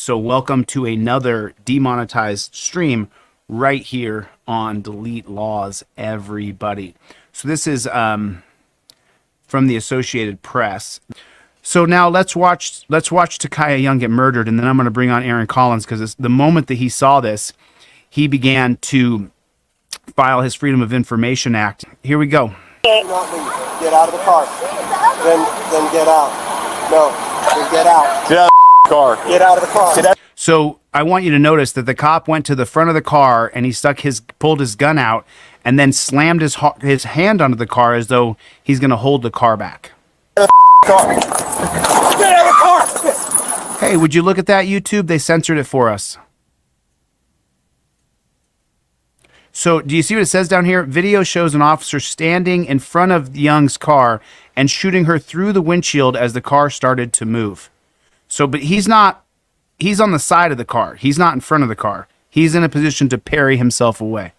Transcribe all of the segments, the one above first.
So welcome to another demonetized stream right here on Delete Laws, everybody. So this is from the Associated Press. So now let's watch Takaya Young get murdered, and then I'm going to bring on Aaron Collins, because the moment that he saw this, he began to file his Freedom of Information Act. Here we go. Get out of the car. Then get out. No, then get out. Get out of the car. Get out of the car. So I want you to notice that the cop went to the front of the car and he pulled his gun out and then slammed his hand onto the car as though he's going to hold the car back. Get out of the car. Hey, would you look at that, YouTube? They censored it for us. So do you see what it says down here? Video shows an officer standing in front of Young's car and shooting her through the windshield as the car started to move. So, but he's on the side of the car. He's not in front of the car. He's in a position to parry himself away.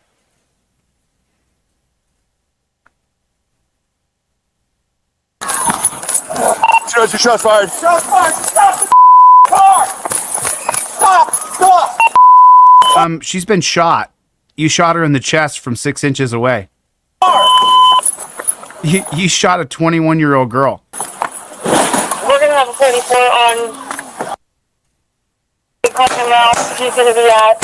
Shots fired. Shots fired. Stop the car. Stop. She's been shot. You shot her in the chest from 6 inches away. You shot a 21-year-old girl. We're going to have a 34 on... He's going to be out.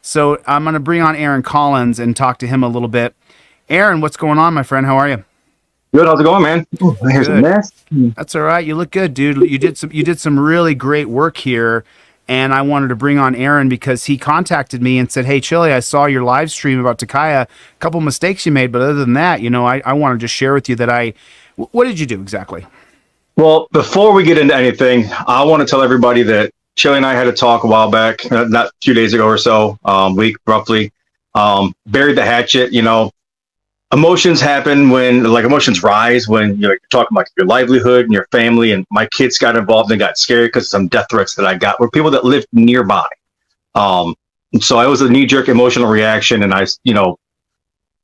So I'm going to bring on Aaron Collins and talk to him a little bit. Aaron, what's going on, my friend? How are you? Good. How's it going, man? Here's a mess. That's all right. You look good, dude. You did some really great work here. And I wanted to bring on Aaron because he contacted me and said, "Hey, Chille, I saw your live stream about Takaya. A couple mistakes you made, but other than that, I want to just share with you that what did you do exactly?" Well, before we get into anything, I want to tell everybody that Chille and I had a talk a while back, not a few days ago or so, week roughly. Buried the hatchet. Emotions happen emotions rise when you're talking about your livelihood and your family. And my kids got involved and got scared because of some death threats that I got were people that lived nearby. So I was a knee-jerk emotional reaction, and I,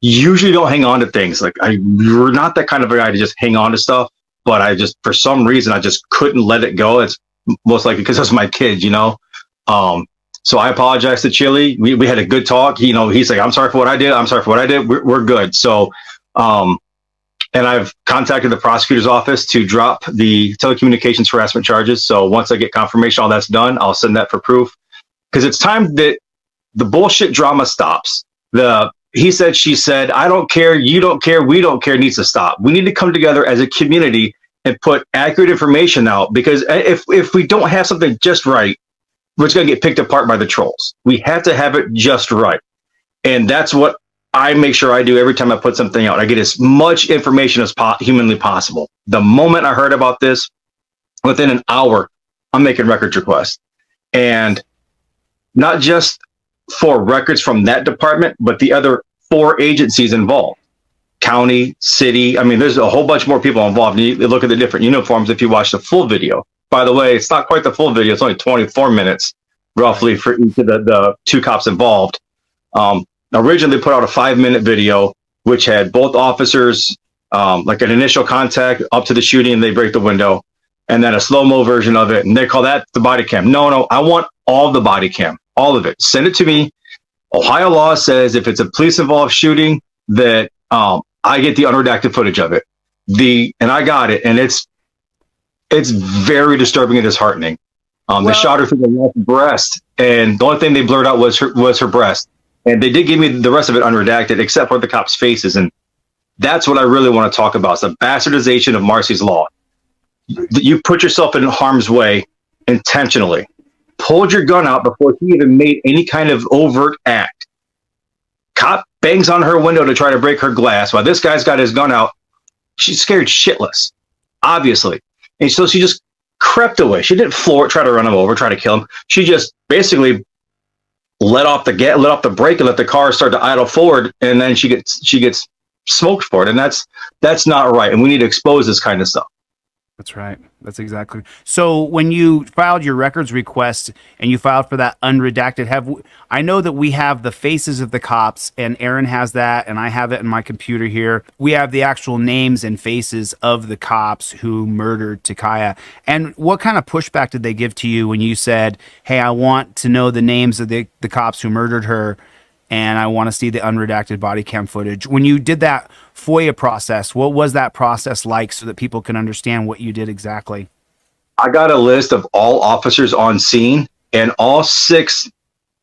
usually don't hang on to things. You're not that kind of a guy to just hang on to stuff, but for some reason, I just couldn't let it go. It's most likely because it was my kids, So I apologize to Chille. We had a good talk. He's like, "I'm sorry for what I did. I'm sorry for what I did." We're good. So, and I've contacted the prosecutor's office to drop the telecommunications harassment charges. So once I get confirmation all that's done, I'll send that for proof, because it's time that the bullshit drama stops. The he said, she said, I don't care, you don't care, we don't care needs to stop. We need to come together as a community and put accurate information out, because if we don't have something just right, it's going to get picked apart by the trolls. We have to have it just right. And that's what I make sure I do every time I put something out. I get as much information as humanly possible. The moment I heard about this, within an hour, I'm making records requests. And not just for records from that department, but the other 4 agencies involved. County, city. I mean, there's a whole bunch more people involved. You look at the different uniforms if you watch the full video. By the way, it's not quite the full video. It's only 24 minutes, roughly, for each of the 2 cops involved. Originally put out a 5-minute video, which had both officers, like an initial contact up to the shooting, and they break the window, and then a slow-mo version of it. And they call that the body cam. No, I want all the body cam, all of it. Send it to me. Ohio law says if it's a police-involved shooting, that I get the unredacted footage of it. And I got it, and it's very disturbing and disheartening. They shot her through the left breast, and the only thing they blurred out was her breast. And they did give me the rest of it unredacted, except for the cops' faces. And that's what I really want to talk about. It's the bastardization of Marsy's law. You put yourself in harm's way intentionally. Pulled your gun out before he even made any kind of overt act. Cop bangs on her window to try to break her glass while this guy's got his gun out. She's scared shitless, obviously. And so she just crept away. She didn't floor it, try to run him over, try to kill him. She just basically let off the brake and let the car start to idle forward, and then she gets smoked for it. And that's not right. And we need to expose this kind of stuff. That's right. That's exactly. So when you filed your records request and you filed for that unredacted, I know that we have the faces of the cops, and Aaron has that, and I have it in my computer here. We have the actual names and faces of the cops who murdered Takaya. And what kind of pushback did they give to you when you said, "Hey, I want to know the names of the cops who murdered her, and I want to see the unredacted body cam footage"? When you did that FOIA process, what was that process like so that people can understand what you did exactly? I got a list of all officers on scene, and all 6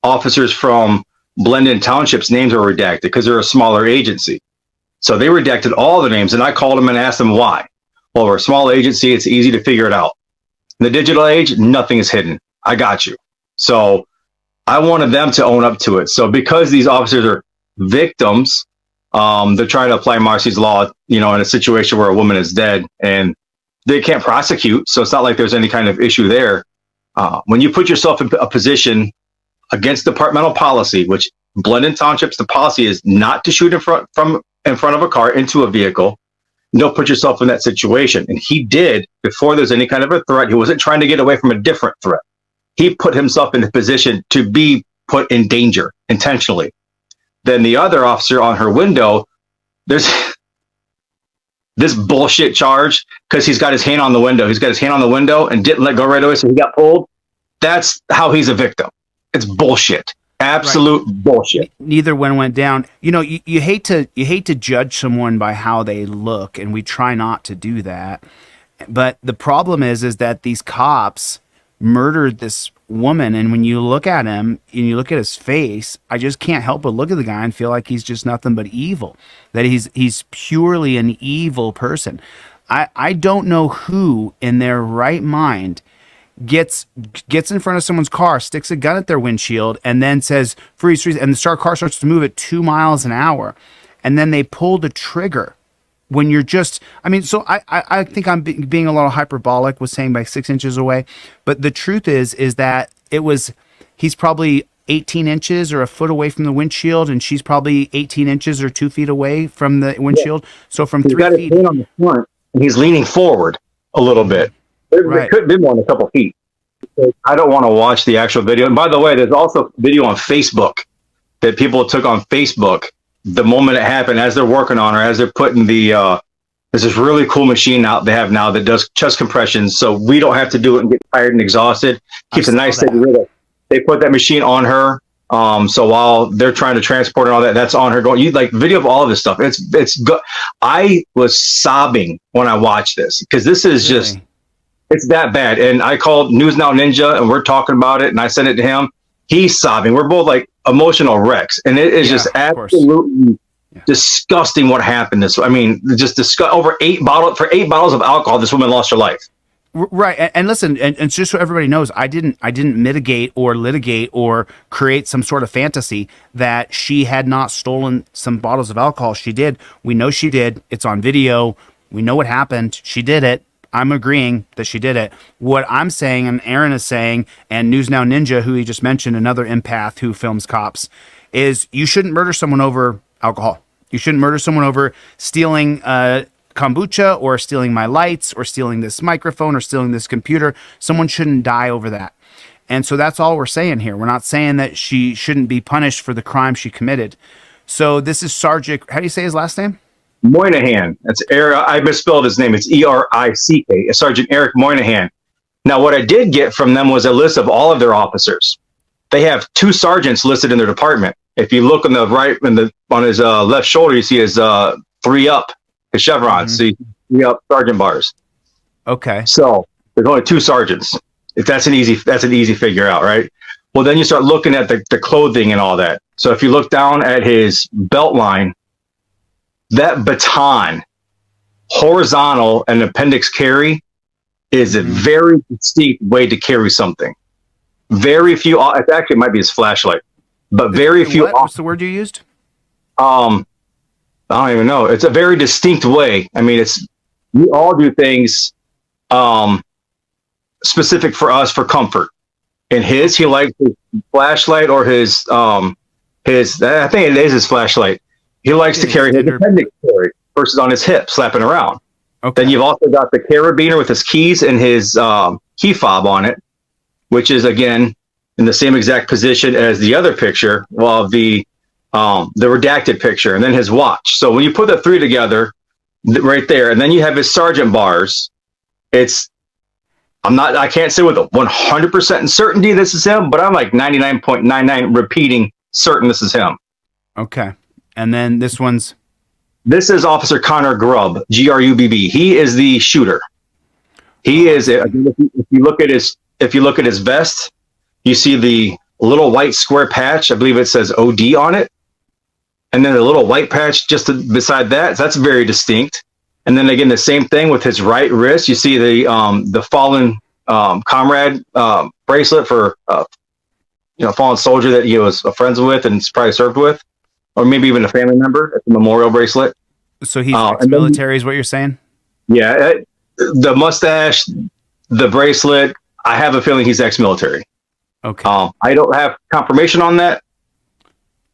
officers from Blendon Township's names were redacted because they're a smaller agency. So they redacted all the names, and I called them and asked them why. Well, we're a small agency. It's easy to figure it out. In the digital age, nothing is hidden. I got you. So I wanted them to own up to it. So because these officers are victims, they're trying to apply Marcy's law, in a situation where a woman is dead and they can't prosecute. So it's not like there's any kind of issue there. When you put yourself in a position against departmental policy, which Blendon Township's, the policy is not to shoot in front of a car into a vehicle. Don't put yourself in that situation. And he did before there's any kind of a threat. He wasn't trying to get away from a different threat. He put himself in the position to be put in danger intentionally. Then the other officer on her window, there's this bullshit charge because he's got his hand on the window. He's got his hand on the window and didn't let go right away, so he got pulled. That's how he's a victim. It's bullshit. Absolute bullshit. Neither one went down. You hate to judge someone by how they look, and we try not to do that. But the problem is that these cops murdered this woman, and when you look at him and you look at his face, I just can't help but look at the guy and feel like he's just nothing but evil. That he's purely an evil person. I don't know who in their right mind gets in front of someone's car, sticks a gun at their windshield, and then says freeze, freeze, and the car starts to move at 2 miles an hour, and then they pull the trigger. When you're just, so I think I'm being a little hyperbolic with saying by 6 inches away, but the truth is that he's probably 18 inches or a foot away from the windshield, and she's probably 18 inches or 2 feet away from the windshield. Yeah. So from 3 feet, his hand on the front, and he's leaning forward a little bit. It could be more than a couple feet. I don't want to watch the actual video. And by the way, there's also video on Facebook that people took on Facebook the moment it happened, as they're working on, or as they're putting there's this really cool machine they have now that does chest compressions, so we don't have to do it and get tired and exhausted. Keeps a nice steady rhythm. They put that machine on her, so while they're trying to transport and all that, that's on her going. You like video of all of this stuff. It's good. I was sobbing when I watched this because this is just, it's that bad. And I called News Now Ninja, and we're talking about it, and I sent it to him. He's sobbing. We're both like emotional wrecks, and it is just absolutely disgusting what happened. Just disgust. For 8 bottles of alcohol, this woman lost her life. Right, and listen, and just so everybody knows, I didn't mitigate or litigate or create some sort of fantasy that she had not stolen some bottles of alcohol. She did. We know she did. It's on video. We know what happened. She did it. I'm agreeing that she did it. What I'm saying, and Aaron is saying, and News Now Ninja, who he just mentioned, another empath who films cops, is you shouldn't murder someone over alcohol. You shouldn't murder someone over stealing kombucha or stealing my lights or stealing this microphone or stealing this computer. Someone shouldn't die over that. And so that's all we're saying here. We're not saying that she shouldn't be punished for the crime she committed. So this is Sergeant, how do you say his last name? Moynihan. That's Eric. I misspelled his name. It's Erick. Sergeant Eric Moynihan. Now, what I did get from them was a list of all of their officers. They have 2 sergeants listed in their department. If you look on the right, on his left shoulder, you see his 3 up, his chevrons. Mm-hmm. See 3 up sergeant bars. Okay. So there's only 2 sergeants. If that's an easy figure out, right? Well, then you start looking at the clothing and all that. So if you look down at his belt line, that baton, horizontal and appendix carry, is a very distinct way to carry something. Very few, it actually might be his flashlight, but very few. What's the word you used? I don't even know. It's a very distinct way. We all do things specific for us for comfort. And he likes his flashlight or his I think it is his flashlight. He likes to carry his appendix carry versus on his hip, slapping around. Okay. Then you've also got the carabiner with his keys and his key fob on it, which is again in the same exact position as the other picture, well, the redacted picture, and then his watch. So when you put the three together, right there, and then you have his sergeant bars. I can't say with a 100% certainty this is him, but I'm like 99.99 repeating certain this is him. Okay. And then this This is Officer Connor Grubb, Grubb. He is the shooter. He is. If you look at his vest, you see the little white square patch. I believe it says OD on it, and then a little white patch just beside that. So that's very distinct. And then again, the same thing with his right wrist. You see the fallen comrade bracelet for fallen soldier that he was friends with and probably served with, or maybe even a family member. It's a memorial bracelet. So he's ex-military, is what you're saying? Yeah, the mustache, the bracelet. I have a feeling he's ex-military. Okay. I don't have confirmation on that,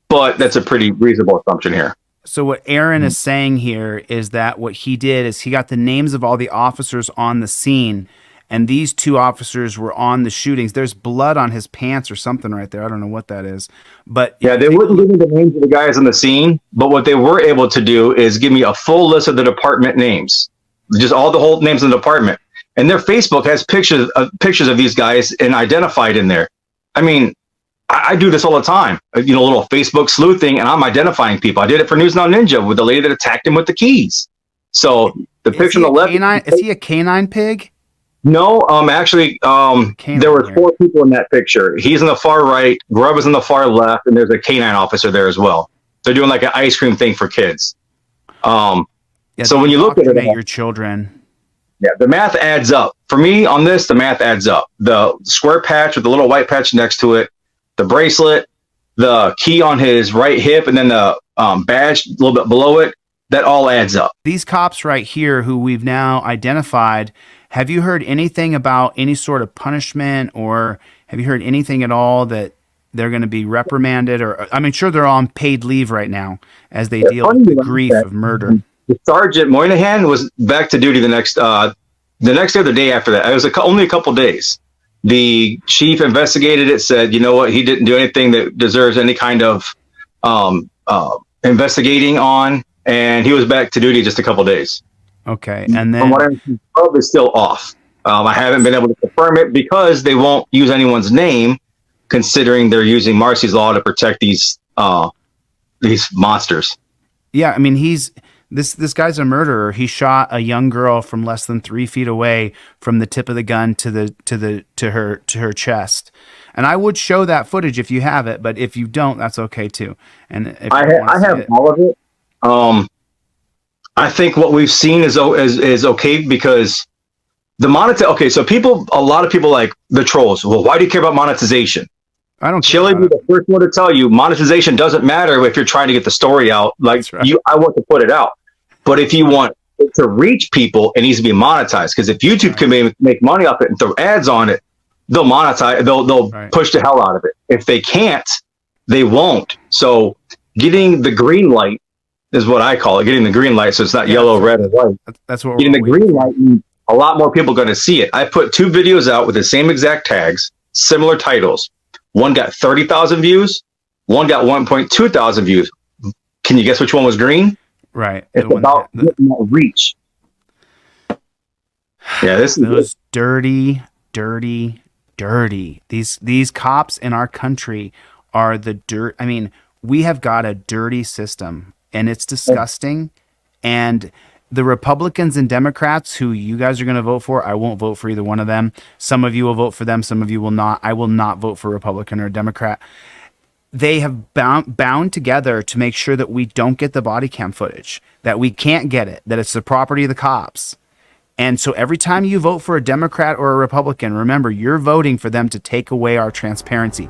but that's a pretty reasonable assumption here. So what Aaron is saying here is that what he did is he got the names of all the officers on the scene, and these two officers were on the shootings. There's blood on his pants or something right there. I don't know what that is. But yeah, they wouldn't give me the names of the guys on the scene, but what they were able to do is give me a full list of the department names, just all the whole names of the department. And their Facebook has pictures of these guys and identified in there. I mean, I do this all the time, a little Facebook sleuthing, and I'm identifying people. I did it for News Now Ninja with the lady that attacked him with the keys. So the picture on the left. Is he a canine pig? No, actually, there were four people in that picture. He's on the far right, Grubb is on the far left, and there's a canine officer there as well. They're doing like an ice cream thing for kids. So when you look at it, your children. Yeah, the math adds up. For me on this, the math adds up. The square patch with the little white patch next to it, the bracelet, the key on his right hip, and then the badge a little bit below it, that all adds up. These cops right here who we've now identified, have you heard anything about any sort of punishment, or have you heard anything at all that they're going to be reprimanded? Or I mean, sure, they're on paid leave right now as they deal with the grief of murder. The Sergeant Moynihan was back to duty the next other day after that. It was only a couple days. The chief investigated it, said, you know what, he didn't do anything that deserves any kind of investigating on, and he was back to duty just a couple days. Okay, and then from what I'm probably still off. I haven't been able to confirm it because they won't use anyone's name, considering they're using Marcy's law to protect these monsters. Yeah, I mean, this guy's a murderer. He shot a young girl from less than 3 feet away from the tip of the gun to her chest. And I would show that footage if you have it, but if you don't, that's okay too. And if I have all of it. I think what we've seen is okay because the okay, so a lot of people like the trolls. Well, why do you care about monetization? I don't. Chille be the first one to tell you monetization doesn't matter if you're trying to get the story out. Like right. I want to put it out, but if you want it to reach people, it needs to be monetized. Because if YouTube can make money off it and throw ads on it, they'll monetize. They'll push the hell out of it. If they can't, they won't. So getting the green light is what I call it. Getting the green light, so it's not yellow, red, or white. That's what getting the green light. A lot more people are going to see it. I put 2 videos out with the same exact tags, similar titles. One got 30,000 views. One got 1.2 thousand views. Can you guess which one was green? Right. It's about getting that reach. Yeah, this is dirty. These cops in our country are the dirt. I mean, we have got a dirty system, and it's disgusting. And the Republicans and Democrats who you guys are going to vote for, I won't vote for either one of them. Some of you will vote for them. Some of you will not. I will not vote for Republican or Democrat. They have bound together to make sure that we don't get the body cam footage, that we can't get it, that it's the property of the cops. And so every time you vote for a Democrat or a Republican, remember, you're voting for them to take away our transparency.